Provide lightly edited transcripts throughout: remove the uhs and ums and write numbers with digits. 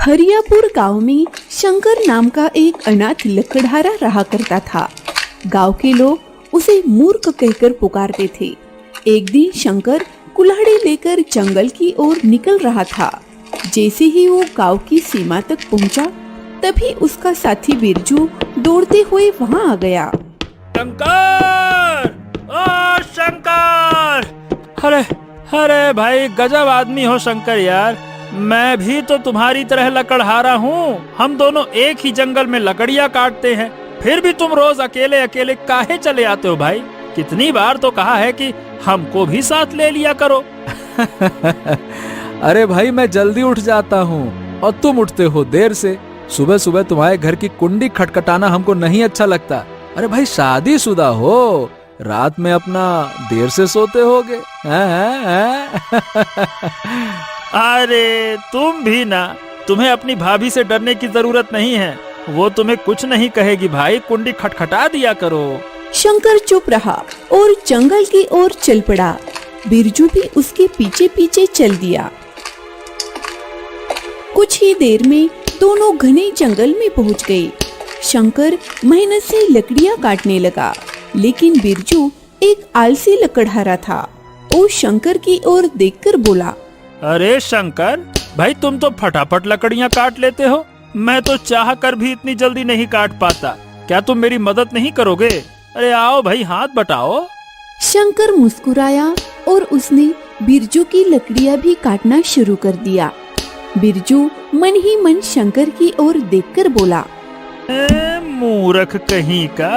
हरियापुर गांव में शंकर नाम का एक अनाथ लकड़हारा रहा करता था। गांव के लोग उसे मूर्ख कहकर पुकारते थे। एक दिन शंकर कुल्हाड़ी लेकर जंगल की ओर निकल रहा था। जैसे ही वो गांव की सीमा तक पहुंचा, तभी उसका साथी बिरजू दौड़ते हुए वहां आ गया। शंकर, ओ शंकर! अरे अरे भाई, गजब आदमी हो शंकर यार। मैं भी तो तुम्हारी तरह लकड़हारा हूँ। हम दोनों एक ही जंगल में लकड़ियाँ काटते हैं, फिर भी तुम रोज अकेले अकेले काहे चले आते हो भाई? कितनी बार तो कहा है कि हमको भी साथ ले लिया करो। अरे भाई, मैं जल्दी उठ जाता हूँ और तुम उठते हो देर से। सुबह सुबह तुम्हारे घर की कुंडी खटखटाना हमको नहीं अच्छा लगता। अरे भाई, शादीशुदा हो, रात में अपना देर से सोते होगे। अरे तुम भी ना, तुम्हें अपनी भाभी से डरने की जरूरत नहीं है। वो तुम्हें कुछ नहीं कहेगी भाई, कुंडी खटखटा दिया करो। शंकर चुप रहा और जंगल की ओर चल पड़ा। बिरजू भी उसके पीछे पीछे चल दिया। कुछ ही देर में दोनों घने जंगल में पहुंच गए। शंकर मेहनत से लकड़ियां काटने लगा, लेकिन बिरजू एक आलसी लकड़हारा था। वो शंकर की ओर देखकर बोला, अरे शंकर भाई, तुम तो फटाफट लकड़ियाँ काट लेते हो। मैं तो चाह कर भी इतनी जल्दी नहीं काट पाता। क्या तुम मेरी मदद नहीं करोगे? अरे आओ भाई, हाथ बटाओ। शंकर मुस्कुराया और उसने बिरजू की लकड़ियां भी काटना शुरू कर दिया। बिरजू मन ही मन शंकर की ओर देखकर बोला, मूर्ख कहीं का।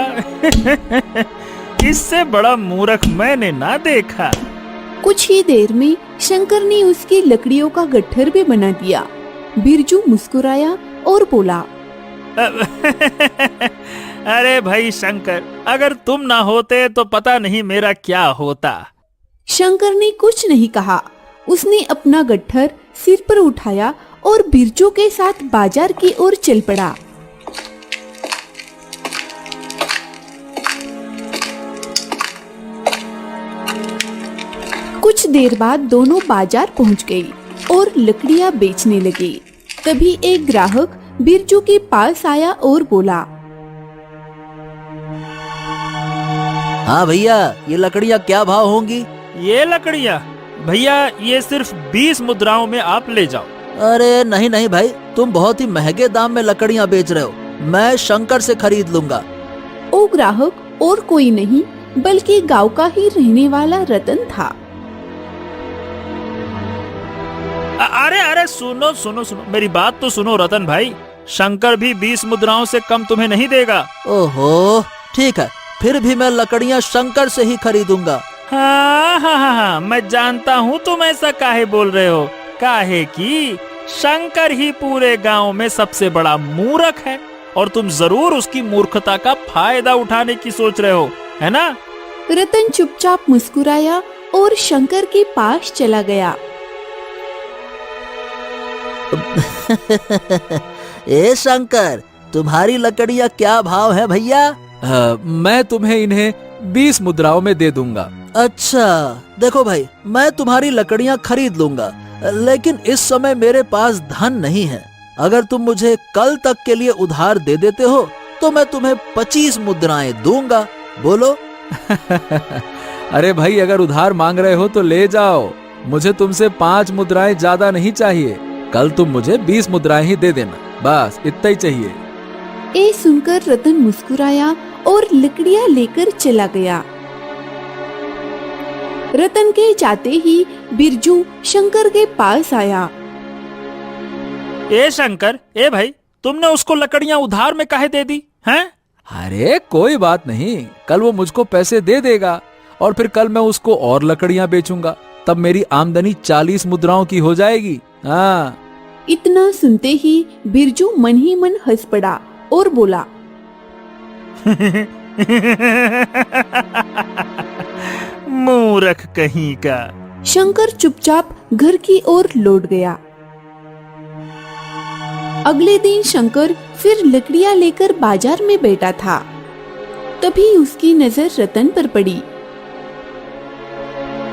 इससे बड़ा मूर्ख मैंने ना देखा। कुछ ही देर में शंकर ने उसकी लकड़ियों का गट्ठर भी बना दिया। बिरजू मुस्कुराया और बोला, अरे भाई शंकर, अगर तुम ना होते तो पता नहीं मेरा क्या होता। शंकर ने कुछ नहीं कहा। उसने अपना गट्ठर सिर पर उठाया और बिरजू के साथ बाजार की ओर चल पड़ा। कुछ देर बाद दोनों बाजार पहुंच गए और लकड़ियां बेचने लगे। तभी एक ग्राहक बिरजू के पास आया और बोला, हाँ भैया, ये लकड़ियाँ क्या भाव होंगी? ये लकड़ियाँ भैया, ये सिर्फ 20 मुद्राओं में आप ले जाओ। अरे नहीं नहीं भाई, तुम बहुत ही महंगे दाम में लकड़ियाँ बेच रहे हो। मैं शंकर से खरीद लूंगा। वो ग्राहक और कोई नहीं बल्कि गांव का ही रहने वाला रतन था। अरे अरे, सुनो सुनो सुनो, मेरी बात तो सुनो रतन भाई। शंकर भी 20 मुद्राओं से कम तुम्हें नहीं देगा। ओहो, ठीक है, फिर भी मैं लकड़ियाँ शंकर से ही खरीदूंगा। हाँ हाँ हाँ हाँ, मैं जानता हूँ तुम ऐसा काहे बोल रहे हो। काहे कि शंकर ही पूरे गांव में सबसे बड़ा मूर्ख है और तुम जरूर उसकी मूर्खता का फायदा उठाने की सोच रहे हो, है ना? रतन चुपचाप मुस्कुराया और शंकर के पास चला गया। ए शंकर, तुम्हारी लकड़ियाँ क्या भाव है भैया? मैं तुम्हें इन्हें 20 मुद्राओं में दे दूंगा। अच्छा, देखो भाई, मैं तुम्हारी लकड़ियाँ खरीद लूंगा, लेकिन इस समय मेरे पास धन नहीं है। अगर तुम मुझे कल तक के लिए उधार दे देते हो तो मैं तुम्हें 25 मुद्राएं दूंगा। बोलो। अरे भाई, अगर उधार मांग रहे हो तो ले जाओ। मुझे तुमसे 5 मुद्राएं ज्यादा नहीं चाहिए। कल तुम मुझे 20 मुद्राएं ही दे देना, बस इतना ही चाहिए। ये सुनकर रतन मुस्कुराया और लकड़ियां लेकर चला गया। रतन के जाते ही बिरजू शंकर के पास आया। ए शंकर, ए भाई, तुमने उसको लकड़ियाँ उधार में काहे दे दी हैं? अरे कोई बात नहीं, कल वो मुझको पैसे दे देगा और फिर कल मैं उसको और लकड़ियाँ बेचूंगा। तब मेरी आमदनी 40 मुद्राओं की हो जाएगी। हाँ। इतना सुनते ही बिरजू मन ही मन हंस पड़ा और बोला, मूर्ख कहीं का। शंकर चुपचाप घर की ओर लौट गया। अगले दिन शंकर फिर लकड़ियां लेकर बाजार में बैठा था। तभी उसकी नजर रतन पर पड़ी।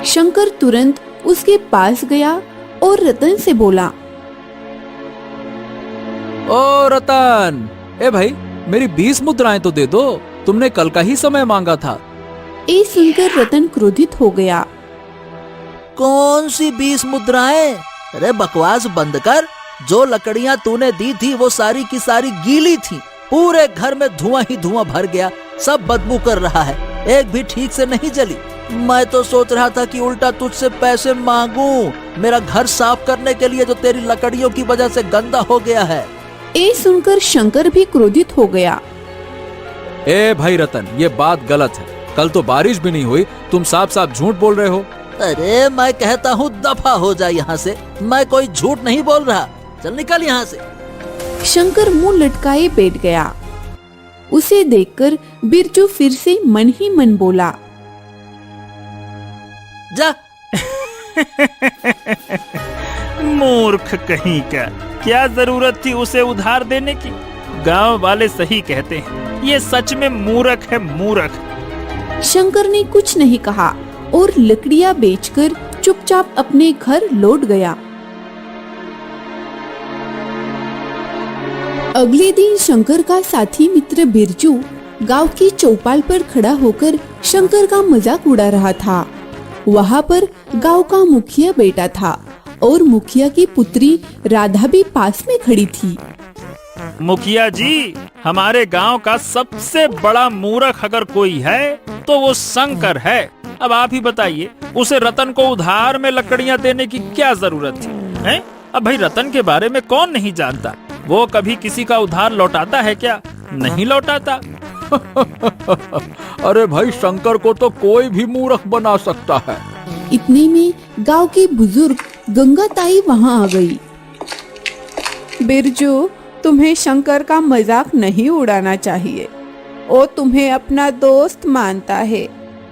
शंकर तुरंत उसके पास गया और रतन से बोला, ओ रतन, ए भाई मेरी 20 मुद्राएं तो दे दो, तुमने कल का ही समय मांगा था। ये सुनकर रतन क्रोधित हो गया। कौन सी 20 मुद्राएं? अरे बकवास बंद कर। जो लकड़ियां तूने दी थी वो सारी की सारी गीली थी। पूरे घर में धुआं ही धुआं भर गया, सब बदबू कर रहा है, एक भी ठीक से नहीं जली। मैं तो सोच रहा था कि उल्टा तुझसे पैसे मांगूं मेरा घर साफ करने के लिए, जो तेरी लकड़ियों की वजह से गंदा हो गया है। ये सुनकर शंकर भी क्रोधित हो गया। ए भाई रतन, ये बात गलत है। कल तो बारिश भी नहीं हुई, तुम साफ साफ झूठ बोल रहे हो। अरे मैं कहता हूँ दफा हो जा यहाँ से, मैं कोई झूठ नहीं बोल रहा, चल निकल यहाँ से। शंकर मुंह लटकाए बैठ गया। उसे देखकर बिरजू फिर से मन ही मन बोला, जा। मूर्ख कहीं का, क्या जरूरत थी उसे उधार देने की। गांव वाले सही कहते हैं, ये सच में मूर्ख है, मूर्ख। शंकर ने कुछ नहीं कहा और लकड़ियां बेचकर चुपचाप अपने घर लौट गया। अगले दिन शंकर का साथी मित्र बिरजू गांव की चौपाल पर खड़ा होकर शंकर का मजाक उड़ा रहा था। वहाँ पर गांव का मुखिया बैठा था और मुखिया की पुत्री राधा भी पास में खड़ी थी। मुखिया जी, हमारे गांव का सबसे बड़ा मूर्ख अगर कोई है तो वो शंकर है। अब आप ही बताइए, उसे रतन को उधार में लकड़ियां देने की क्या जरूरत थी, हैं? अब भाई रतन के बारे में कौन नहीं जानता, वो कभी किसी का उधार लौटाता है क्या? नहीं लौटाता। अरे भाई, शंकर को तो कोई भी मूर्ख बना सकता है। इतने में गांव की बुजुर्ग गंगा ताई वहाँ आ गई। बिरजू, तुम्हें शंकर का मजाक नहीं उड़ाना चाहिए, वो तुम्हें अपना दोस्त मानता है।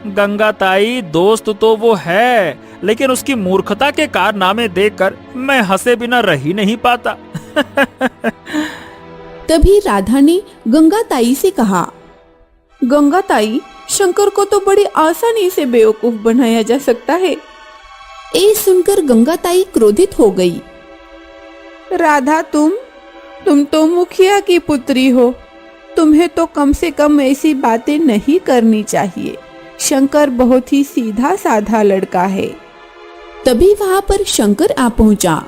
गंगा ताई, दोस्त तो वो है, लेकिन उसकी मूर्खता के कारनामे देखकर मैं हंसे बिना रह ही नहीं पाता। तभी राधा ने गंगा ताई से कहा, गंगा ताई, शंकर को तो बड़ी आसानी से बेवकूफ बनाया जा सकता है। ये सुनकर गंगा ताई क्रोधित हो गई। राधा, तुम तो मुखिया की पुत्री हो, तुम्हें तो कम से कम ऐसी बातें नहीं करनी चाहिए। शंकर बहुत ही सीधा साधा लड़का है। तभी वहाँ पर शंकर आ पहुँचा।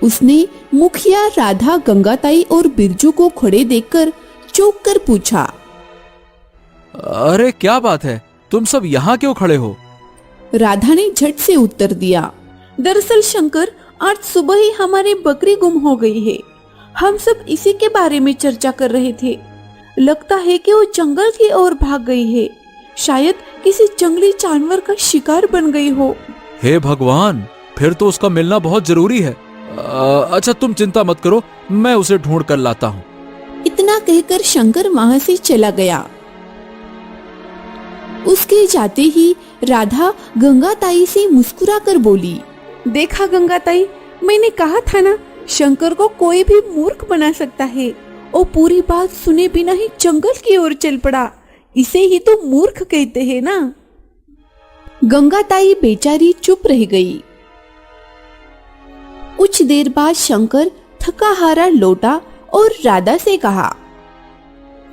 उसने मुखिया, राधा, गंगाताई और बिरजू को खड़े देखकर चौंक कर पूछा, अरे क्या बात है, तुम सब यहाँ क्यों खड़े हो? राधा ने झट से उत्तर दिया, दरअसल शंकर, आज सुबह ही हमारी बकरी गुम हो गई है। हम सब इसी के बारे में चर्चा कर रहे थे। लगता है कि वो जंगल की ओर भाग गई है, शायद किसी जंगली जानवर का शिकार बन गई हो। हे भगवान, फिर तो उसका मिलना बहुत जरूरी है। अच्छा, तुम चिंता मत करो, मैं उसे ढूंढ कर लाता हूँ। इतना कहकर शंकर वहाँ से चला गया। उसके जाते ही राधा गंगाताई से मुस्कुराकर बोली, देखा गंगाताई, मैंने कहा था ना, शंकर को कोई भी मूर्ख बना सकता है। वो पूरी बात सुने बिना ही जंगल की ओर चल पड़ा, इसे ही तो मूर्ख कहते हैं ना। गंगाताई बेचारी चुप रह गई। कुछ देर बाद शंकर थका हारा लौटा और राधा से कहा,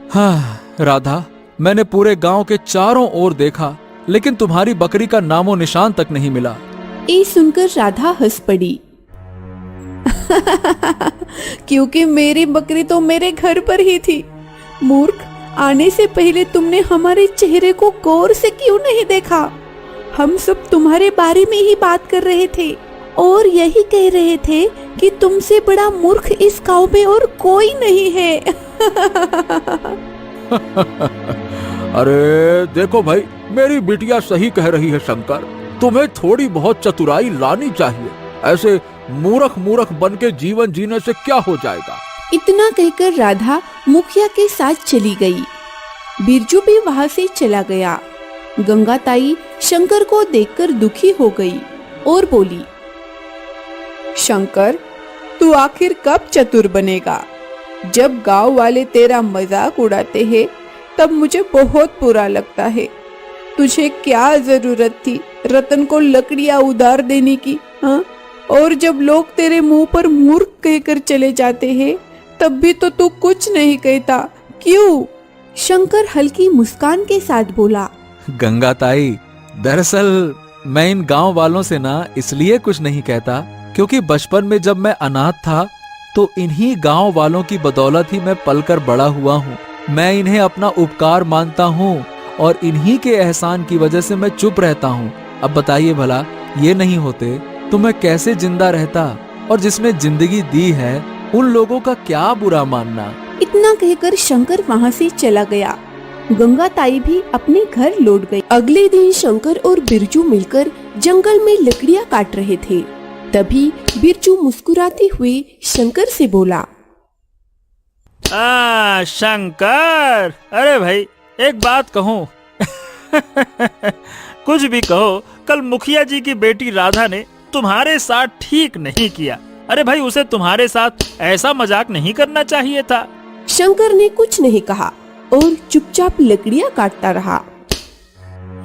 हाँ राधा, मैंने पूरे गांव के चारों ओर देखा, लेकिन तुम्हारी बकरी का नामो निशान तक नहीं मिला। ये सुनकर राधा हंस पड़ी। क्योंकि मेरी बकरी तो मेरे घर पर ही थी। मूर्ख, आने से पहले तुमने हमारे चेहरे को गौर से क्यों नहीं देखा? हम सब तुम्हारे बारे में ही बात कर रहे थे और यही कह रहे थे कि तुमसे बड़ा मूर्ख इस गांव में और कोई नहीं है। अरे देखो भाई, मेरी बिटिया सही कह रही है शंकर, तुम्हें थोड़ी बहुत चतुराई लानी चाहिए। ऐसे मूर्ख मूर्ख बन के जीवन जीने से क्या हो जाएगा। इतना कहकर राधा मुखिया के साथ चली गई। बिरजू भी वहाँ से चला गया। गंगाताई शंकर को देखकर दुखी हो गई और बोली, शंकर, तू आखिर कब चतुर बनेगा? जब गांव वाले तेरा मजाक उड़ाते हैं तब मुझे बहुत बुरा लगता है। तुझे क्या जरूरत थी रतन को लकड़ियां उधार देने की, हाँ? और जब लोग तेरे मुंह पर मूर्ख कहकर चले जाते हैं तब भी तो तू कुछ नहीं कहता, क्यों? शंकर हल्की मुस्कान के साथ बोला। गंगा ताई, दरअसल मैं इन गांव वालों से ना इसलिए कुछ नहीं कहता क्योंकि बचपन में जब मैं अनाथ था तो इन्हीं गांव वालों की बदौलत ही मैं पलकर बड़ा हुआ हूँ। मैं इन्हें अपना उपकार मानता हूँ और इन्हीं के एहसान की वजह से मैं चुप रहता हूँ। अब बताइए भला, ये नहीं होते तो मैं कैसे जिंदा रहता? और जिसने जिंदगी दी है उन लोगों का क्या बुरा मानना। इतना कहकर शंकर वहाँ से चला गया। गंगा ताई भी अपने घर लौट गई। अगले दिन शंकर और बिरजू मिलकर जंगल में लकड़ियाँ काट रहे थे। तभी बिरजू मुस्कुराते हुए शंकर से बोला। शंकर, अरे भाई एक बात कहूँ कुछ भी कहो, कल मुखिया जी की बेटी राधा ने तुम्हारे साथ ठीक नहीं किया। अरे भाई, उसे तुम्हारे साथ ऐसा मजाक नहीं करना चाहिए था। शंकर ने कुछ नहीं कहा और चुपचाप लकड़ियाँ काटता रहा।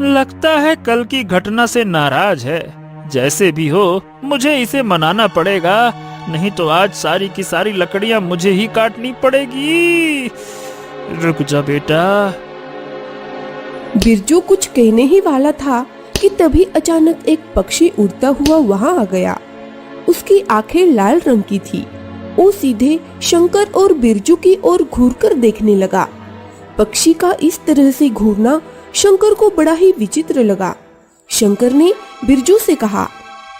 लगता है कल की घटना से नाराज है। जैसे भी हो मुझे इसे मनाना पड़ेगा, नहीं तो आज सारी की सारी लकड़ियाँ मुझे ही काटनी पड़ेगी। रुक जा बेटा। बिरजू कुछ कहने ही वाला था कि तभी अचानक एक पक्षी उड़ता हुआ वहां आ गया। उसकी आंखें लाल रंग की थी। वो सीधे शंकर और बिरजू की ओर घूरकर देखने लगा। पक्षी का इस तरह से घूरना शंकर को बड़ा ही विचित्र लगा। शंकर ने बिरजू से कहा,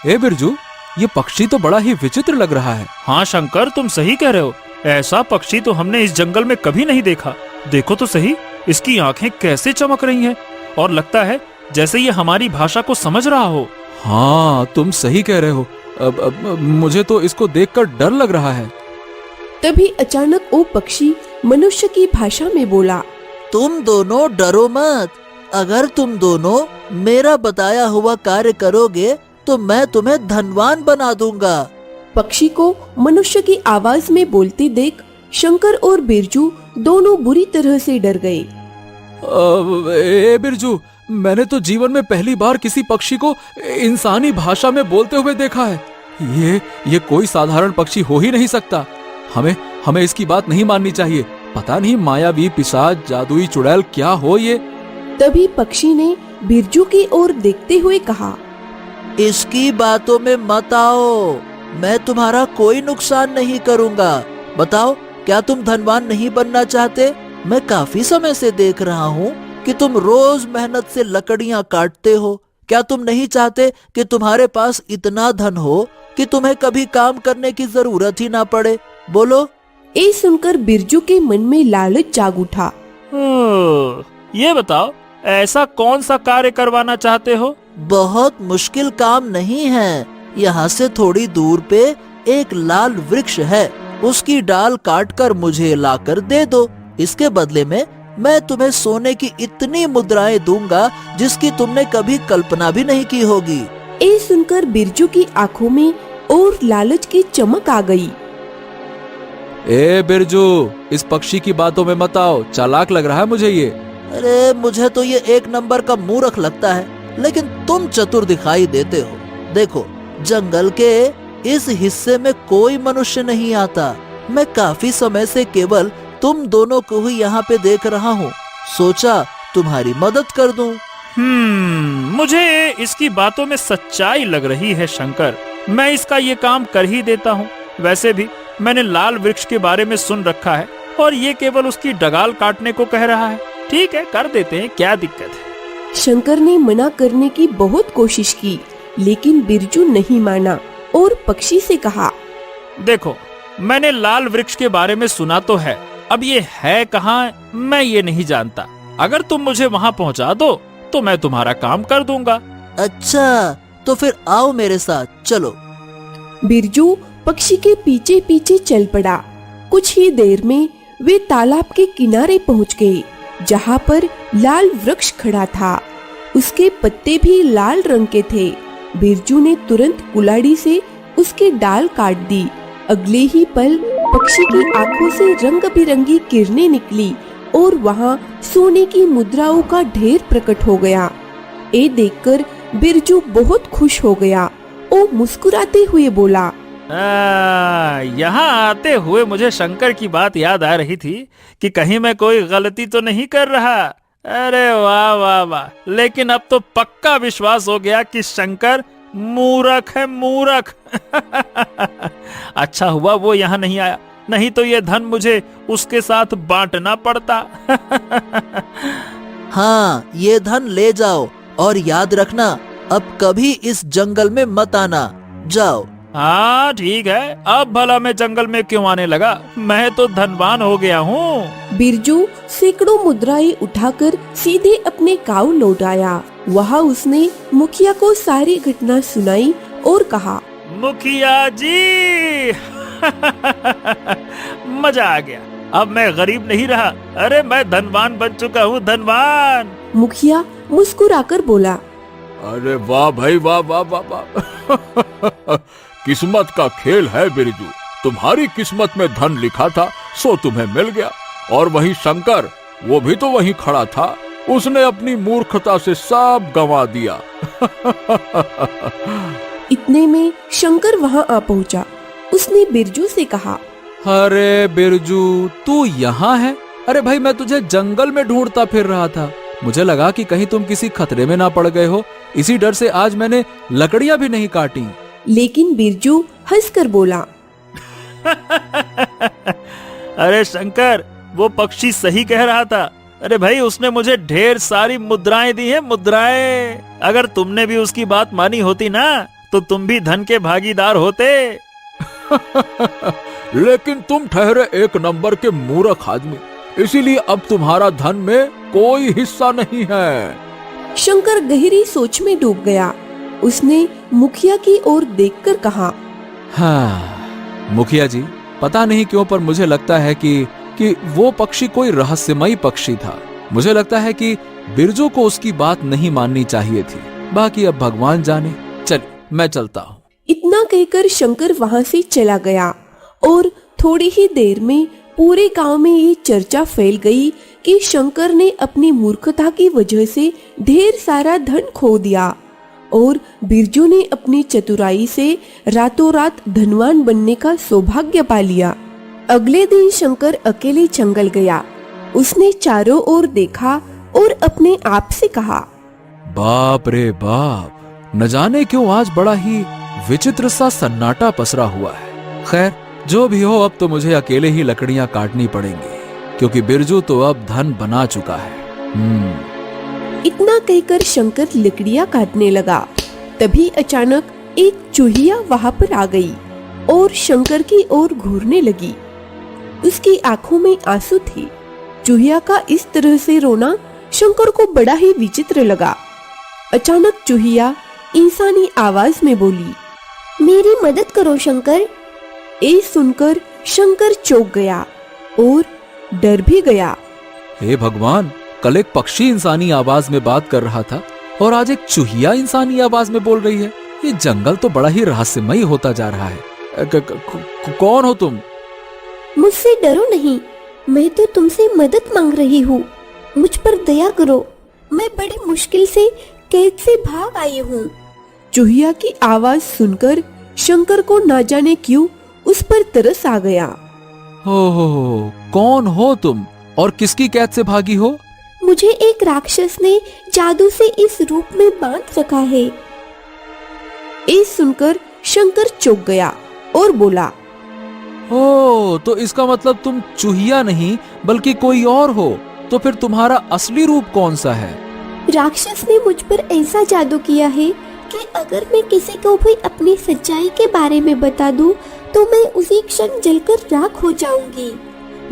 ए बिरजू, ये पक्षी तो बड़ा ही विचित्र लग रहा है। हाँ शंकर, तुम सही कह रहे हो। ऐसा पक्षी तो हमने इस जंगल में कभी नहीं देखा। देखो तो सही, इसकी आंखें कैसे चमक रही हैं और लगता है जैसे ये हमारी भाषा को समझ रहा हो। हाँ, तुम सही कह रहे हो। अब मुझे तो इसको देखकर डर लग रहा है। तभी अचानक वो पक्षी मनुष्य की भाषा में बोला, तुम दोनों डरो मत। अगर तुम दोनों मेरा बताया हुआ कार्य करोगे तो मैं तुम्हें धनवान बना दूंगा। पक्षी को मनुष्य की आवाज में बोलते देख शंकर और बिरजू दोनों बुरी तरह से डर गए। ए बिरजू, मैंने तो जीवन में पहली बार किसी पक्षी को इंसानी भाषा में बोलते हुए देखा है। ये कोई साधारण पक्षी हो ही नहीं सकता। हमें इसकी बात नहीं माननी चाहिए। पता नहीं मायावी, पिशाच, जादुई चुड़ैल क्या हो ये। तभी पक्षी ने बिरजू की ओर देखते हुए कहा, इसकी बातों में मत आओ। मैं तुम्हारा कोई नुकसान नहीं करूंगा। बताओ, क्या तुम धनवान नहीं बनना चाहते? मैं काफी समय से देख रहा हूँ कि तुम रोज मेहनत से लकड़ियाँ काटते हो। क्या तुम नहीं चाहते कि तुम्हारे पास इतना धन हो कि तुम्हें कभी काम करने की जरूरत ही ना पड़े? बोलो। ये सुनकर बिरजू के मन में लालच जाग उठा। ये बताओ, ऐसा कौन सा कार्य करवाना चाहते हो? बहुत मुश्किल काम नहीं है। यहाँ से थोड़ी दूर पे एक लाल वृक्ष है। उसकी डाल काटकर मुझे लाकर दे दो। इसके बदले में मैं तुम्हें सोने की इतनी मुद्राएं दूंगा जिसकी तुमने कभी कल्पना भी नहीं की होगी। ये सुनकर बिरजू की आंखों में और लालच की चमक आ गई। ए बिरजू, इस पक्षी की बातों में मत आओ। चालाक लग रहा है मुझे ये। अरे, मुझे तो ये एक नंबर का मूर्ख लगता है, लेकिन तुम चतुर दिखाई देते हो। देखो, जंगल के इस हिस्से में कोई मनुष्य नहीं आता। मैं काफी समय से केवल तुम दोनों को ही यहाँ पे देख रहा हूँ। सोचा तुम्हारी मदद कर दूं। मुझे इसकी बातों में सच्चाई लग रही है शंकर। मैं इसका ये काम कर ही देता हूँ। वैसे भी मैंने लाल वृक्ष के बारे में सुन रखा है और ये केवल उसकी डगाल काटने को कह रहा है। ठीक है, कर देते हैं, क्या दिक्कत है। शंकर ने मना करने की बहुत कोशिश की, लेकिन बिरजू नहीं माना और पक्षी से कहा, देखो, मैंने लाल वृक्ष के बारे में सुना तो है, अब ये है कहाँ मैं ये नहीं जानता। अगर तुम मुझे वहाँ पहुँचा दो तो मैं तुम्हारा काम कर दूंगा। अच्छा, तो फिर आओ मेरे साथ, चलो। बिरजू पक्षी के पीछे पीछे चल पड़ा। कुछ ही देर में वे तालाब के किनारे पहुँच गए, जहाँ पर लाल वृक्ष खड़ा था। उसके पत्ते भी लाल रंग के थे। बिरजू ने तुरंत कुल्हाड़ी से उसकी डाल काट दी। अगले ही पल पक्षी की आंखों से रंग बिरंगी किरणें निकली और वहाँ सोने की मुद्राओं का ढेर प्रकट हो गया। ये देखकर बिरजू बहुत खुश हो गया। वो मुस्कुराते हुए बोला, यहाँ आते हुए मुझे शंकर की बात याद आ रही थी कि कहीं मैं कोई गलती तो नहीं कर रहा। अरे वाह वाह वाह, लेकिन अब तो पक्का विश्वास हो गया कि शंकर मूर्ख है, मूर्ख। अच्छा हुआ वो यहाँ नहीं आया, नहीं तो ये धन मुझे उसके साथ बांटना पड़ता। हाँ, ये धन ले जाओ और याद रखना अब कभी इस जंगल में मत आना। जाओ। हाँ ठीक है, अब भला मैं जंगल में क्यों आने लगा, मैं तो धनवान हो गया हूँ। बिरजू सैकड़ों मुद्राएं उठाकर सीधे अपने गांव लौट आया। वहाँ उसने मुखिया को सारी घटना सुनाई और कहा, मुखिया जी, मजा आ गया, अब मैं गरीब नहीं रहा। अरे मैं धनवान बन चुका हूँ, धनवान। मुखिया मुस्कुराकर बोला, अरे वाह भाई वाह वाह वाह वाह। किस्मत का खेल है बिरजू, तुम्हारी किस्मत में धन लिखा था सो तुम्हें मिल गया। और वही शंकर, वो भी तो वहीं खड़ा था, उसने अपनी मूर्खता से सब गंवा दिया। इतने में शंकर वहाँ आ पहुँचा। उसने बिरजू से कहा, अरे बिरजू तू यहाँ है? अरे भाई मैं तुझे जंगल में ढूंढता फिर रहा था, मुझे लगा कि कहीं तुम किसी खतरे में ना पड़ गए हो, इसी डर से आज मैंने लकड़ियां भी नहीं काटी। लेकिन बिरजू हंसकर बोला, अरे शंकर, वो पक्षी सही कह रहा था। अरे भाई उसने मुझे ढेर सारी मुद्राएं दी हैं, मुद्राएं। अगर तुमने भी उसकी बात मानी होती ना तो तुम भी धन के भागीदार होते। लेकिन तुम ठहरे एक नंबर के मूर्ख आदमी, इसीलिए अब तुम्हारा धन में कोई हिस्सा नहीं है। शंकर गहरी सोच में डूब गया। उसने मुखिया की ओर देखकर कहा, हाँ मुखिया जी, पता नहीं क्यों पर मुझे लगता है कि वो पक्षी कोई रहस्यमयी पक्षी था। मुझे लगता है कि बिरजू को उसकी बात नहीं माननी चाहिए थी, बाकी अब भगवान जाने। चल मैं चलता हूँ। इतना कहकर शंकर वहाँ से चला गया और थोड़ी ही देर में पूरे गांव में ये चर्चा फैल गई कि शंकर ने अपनी मूर्खता की वजह से ढेर सारा धन खो दिया और बिरजू ने अपनी चतुराई से रातों रात धनवान बनने का सौभाग्य पा लिया। अगले दिन शंकर अकेले जंगल गया। उसने चारों ओर देखा और अपने आप से कहा, बाप रे बाप, न जाने क्यों आज बड़ा ही विचित्र सा सन्नाटा पसरा हुआ है। खैर जो भी हो, अब तो मुझे अकेले ही लकड़ियां काटनी पड़ेंगी, क्योंकि बिरजू तो अब धन बना चुका है। इतना कहकर शंकर लकड़ियां काटने लगा। तभी अचानक एक चूहिया वहां पर आ गई और शंकर की ओर घूरने लगी। उसकी आंखों में आंसू थे। चूहिया का इस तरह से रोना शंकर को बड़ा ही विचित्र लगा। अचानक चूहिया इंसानी आवाज में बोली, मेरी मदद करो शंकर। ये सुनकर शंकर चौंक गया और डर भी गया। हे भगवान, कल एक पक्षी इंसानी आवाज में बात कर रहा था और आज एक चूहिया इंसानी आवाज में बोल रही है। ये जंगल तो बड़ा ही रहस्यमयी होता जा रहा है। कौन हो तुम? मुझसे डरो नहीं, मैं तो तुमसे मदद मांग रही हूँ। मुझ पर दया करो, मैं बड़ी मुश्किल से कैद से भाग आई हूँ। चूहिया की आवाज सुनकर शंकर को ना जाने क्यों उस पर तरस आ गया। हो, कौन हो तुम और किसकी कैद से भागी हो? मुझे एक राक्षस ने जादू से इस रूप में बांध रखा है। ये सुनकर शंकर चौंक गया और बोला, ओ, तो इसका मतलब तुम चूहिया नहीं बल्कि कोई और हो। तो फिर तुम्हारा असली रूप कौन सा है? राक्षस ने मुझ पर ऐसा जादू किया है कि अगर मैं किसी को भी अपनी सच्चाई के बारे में बता दूं, तो मैं उसी क्षण जलकर राख हो जाऊंगी।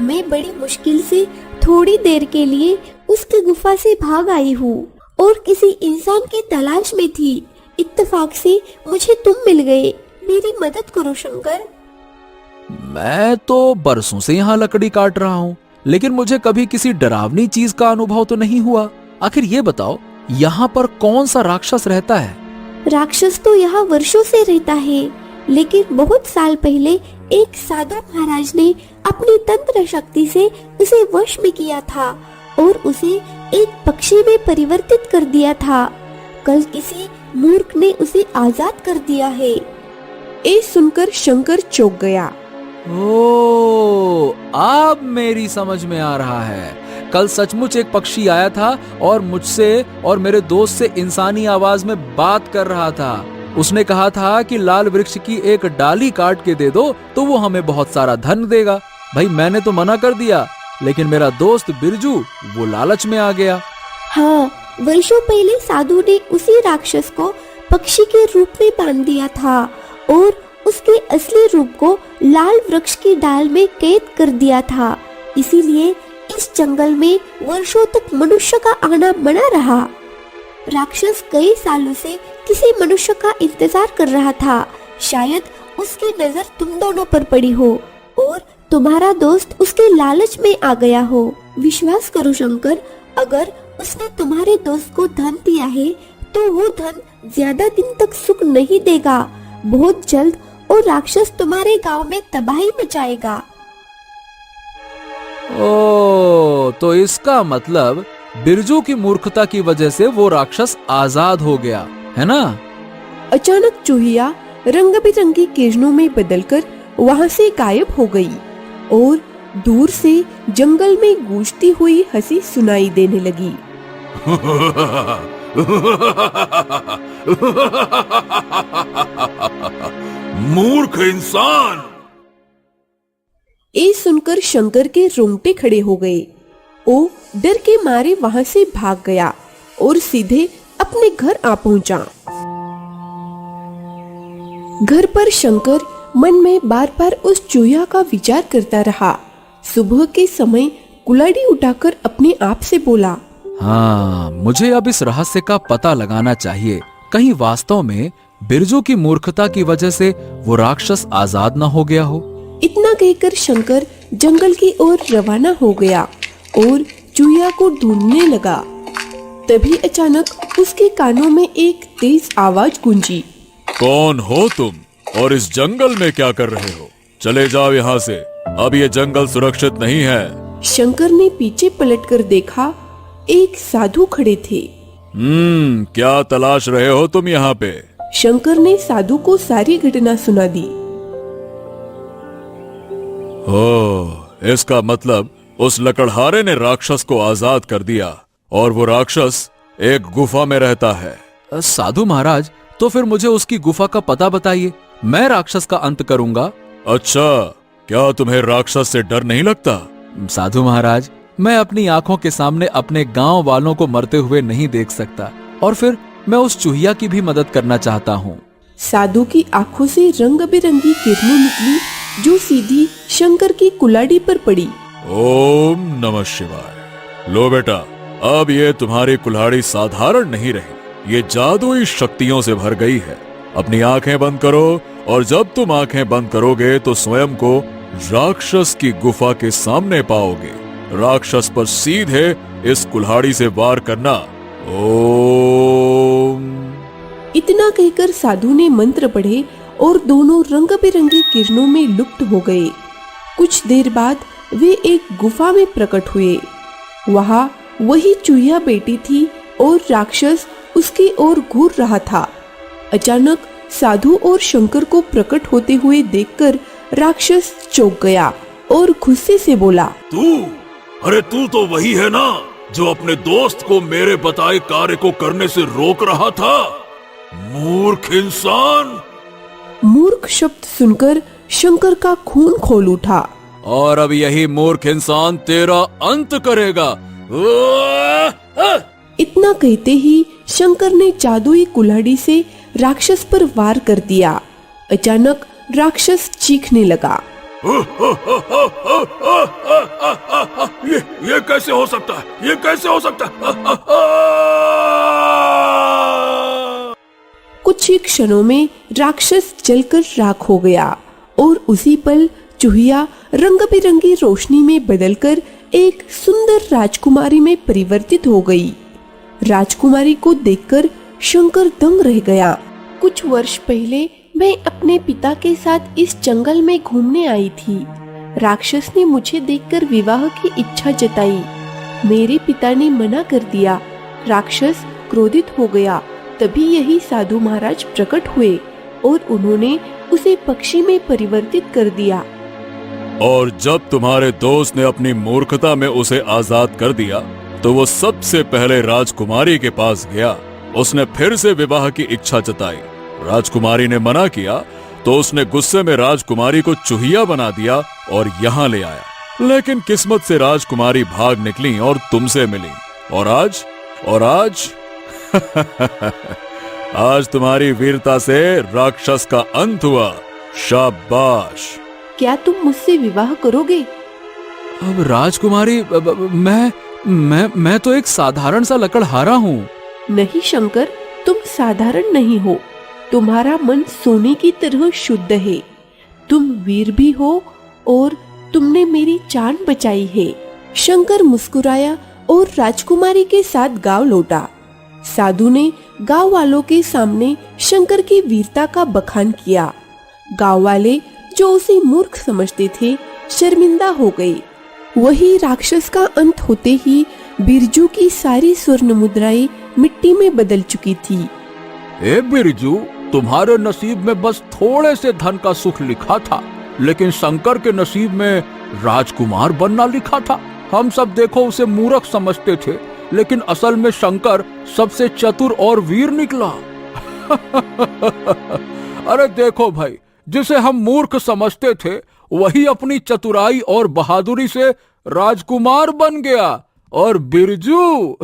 मैं बड़ी मुश्किल से थोड़ी देर के लिए उसकी गुफा से भाग आई हूँ और किसी इंसान की तलाश में थी। इत्तेफाक से मुझे तुम मिल गए। मेरी मदद करो शंकर। मैं तो बरसों से यहाँ लकड़ी काट रहा हूँ, लेकिन मुझे कभी किसी डरावनी चीज का अनुभव तो नहीं हुआ। आखिर ये बताओ, यहाँ पर कौन सा राक्षस रहता है? राक्षस तो यहाँ वर्षों से रहता है, लेकिन बहुत साल पहले एक साधु महाराज ने अपनी तंत्र शक्ति से उसे वश में किया था और उसे एक पक्षी में परिवर्तित कर दिया था। कल किसी मूर्ख ने उसे आजाद कर दिया है। ये सुनकर शंकर चौंक गया। ओ, अब मेरी समझ में आ रहा है। कल सचमुच एक पक्षी आया था और मुझसे और मेरे दोस्त से इंसानी आवाज में बात कर रहा था। उसने कहा था कि लाल वृक्ष की एक डाली काट के दे दो तो वो हमें बहुत सारा धन देगा। भाई मैंने तो मना कर दिया, लेकिन मेरा दोस्त बिरजू वो लालच में आ गया। हाँ, वर्षों पहले साधु ने उसी राक्षस को पक्षी के रूप में बांध दिया था और उसके असली रूप को लाल वृक्ष की डाल में कैद कर दिया था। इसीलिए इस जंगल में वर्षों तक मनुष्य का आना मना रहा। राक्षस कई सालों से किसी मनुष्य का इंतजार कर रहा था। शायद उसकी नजर तुम दोनों पर पड़ी हो और तुम्हारा दोस्त उसके लालच में आ गया हो। विश्वास करो शंकर, अगर उसने तुम्हारे दोस्त को धन दिया है तो वो धन ज्यादा दिन तक सुख नहीं देगा। बहुत जल्द और राक्षस तुम्हारे गांव में तबाही मचाएगा। ओ, तो इसका मतलब बिरजू की मूर्खता की वजह से वो राक्षस आजाद हो गया, है ना? अचानक चूहिया रंग बिरंगी किरणों में बदलकर वहां से गायब हो गई और दूर से जंगल में गूंजती हुई हंसी सुनाई देने लगी। मूर्ख इंसान! ये सुनकर शंकर के रोंगटे खड़े हो गए। वो डर के मारे वहां से भाग गया और सीधे अपने घर आ पहुंचा। घर पर शंकर मन में बार बार उस चूहिया का विचार करता रहा। सुबह के समय कुल्हाड़ी उठाकर अपने आप से बोला, हाँ, मुझे अब इस रहस्य का पता लगाना चाहिए। कहीं वास्तव में बिरजू की मूर्खता की वजह से वो राक्षस आजाद न हो गया हो। इतना कहकर शंकर जंगल की ओर रवाना हो गया और चूहिया को ढूंढने लगा। तभी अचानक उसके कानों में एक तेज आवाज गूंजी। कौन हो तुम और इस जंगल में क्या कर रहे हो? चले जाओ यहाँ से, अब ये जंगल सुरक्षित नहीं है। शंकर ने पीछे पलटकर देखा, एक साधु खड़े थे। क्या तलाश रहे हो तुम यहाँ पे? शंकर ने साधु को सारी घटना सुना दी। ओह, इसका मतलब उस लकड़हारे ने राक्षस को आजाद कर दिया और वो राक्षस एक गुफा में रहता है। साधु महाराज, तो फिर मुझे उसकी गुफा का पता बताइए, मैं राक्षस का अंत करूंगा। अच्छा, क्या तुम्हें राक्षस से डर नहीं लगता? साधु महाराज, मैं अपनी आंखों के सामने अपने गांव वालों को मरते हुए नहीं देख सकता, और फिर मैं उस चूहिया की भी मदद करना चाहता हूँ। साधु की आंखों से रंग बिरंगी किरणें निकली जो सीधी शंकर की कुल्हाड़ी पर पड़ी। ओम नमः शिवाय। लो बेटा, अब ये तुम्हारी कुल्हाड़ी साधारण नहीं रही, ये जादुई शक्तियों से भर गई है। अपनी आंखें बंद करो और जब तुम आंखें बंद करोगे तो स्वयं को राक्षस की गुफा के सामने पाओगे। राक्षस पर सीधे इस कुल्हाड़ी से वार करना। ओम। इतना कहकर साधु ने मंत्र पढ़े और दोनों रंग बिरंगी किरणों में लुप्त हो गए। कुछ देर बाद वे एक गुफा में प्रकट हुए। वहां वही चूहिया बेटी थी और राक्षस उसकी ओर घूर रहा था। अचानक साधु और शंकर को प्रकट होते हुए देखकर राक्षस चौंक गया और गुस्से से बोला, अरे तू तो वही है ना जो अपने दोस्त को मेरे बताए कार्य को करने से रोक रहा था? मूर्ख इंसान! मूर्ख शब्द सुनकर शंकर का खून खोल उठा। और अब यही मूर्ख इंसान तेरा अंत करेगा। इतना कहते ही शंकर ने जादुई कुल्हाड़ी से राक्षस पर वार कर दिया। अचानक राक्षस चीखने लगा। ये कैसे हो सकता है? ये कैसे हो सकता है? कुछ ही क्षणों में राक्षस जलकर राख हो गया और उसी पल चूहिया रंग बिरंगी रोशनी में बदलकर एक सुंदर राजकुमारी में परिवर्तित हो गई। राजकुमारी को देखकर शंकर दंग रह गया। कुछ वर्ष पहले मैं अपने पिता के साथ इस जंगल में घूमने आई थी। राक्षस ने मुझे देखकर विवाह की इच्छा जताई। मेरे पिता ने मना कर दिया। राक्षस क्रोधित हो गया। तभी यही साधु महाराज प्रकट हुए और उन्होंने उसे पक्षी में परिवर्तित कर दिया। और जब तुम्हारे दोस्त ने अपनी मूर्खता में उसे आजाद कर दिया तो वो सबसे पहले राजकुमारी के पास गया। उसने फिर से विवाह की इच्छा जताई। राजकुमारी ने मना किया तो उसने गुस्से में राजकुमारी को चूहिया बना दिया और यहाँ ले आया। लेकिन किस्मत से राजकुमारी भाग निकली और तुमसे मिली। और आज आज तुम्हारी वीरता से राक्षस का अंत हुआ। शाबाश। क्या तुम मुझसे विवाह करोगे? अब राजकुमारी, मैं तो एक साधारण सा लकड़हारा हूँ। नहीं शंकर, तुम साधारण नहीं हो। तुम्हारा मन सोने की तरह शुद्ध है। तुम वीर भी हो और तुमने मेरी जान बचाई है। शंकर मुस्कुराया और राजकुमारी के साथ गांव लौटा। साधु ने गांव वालों के सामने शंकर की वीरता का बखान किया। गांव वाले जो उसे मूर्ख समझते थे, शर्मिंदा हो गए। वही राक्षस का अंत होते ही बिरजू की सारी स्वर्ण मुद्राएं मिट्टी में बदल चुकी थी। ए बिरजू, तुम्हारे नसीब में बस थोड़े से धन का सुख लिखा था, लेकिन शंकर के नसीब में राजकुमार बनना लिखा था। हम सब देखो उसे मूर्ख समझते थे, लेकिन असल में शंकर सबसे चतुर और वीर निकला। अरे देखो भाई, जिसे हम मूर्ख समझते थे वही अपनी चतुराई और बहादुरी से राजकुमार बन गया। और बिरजू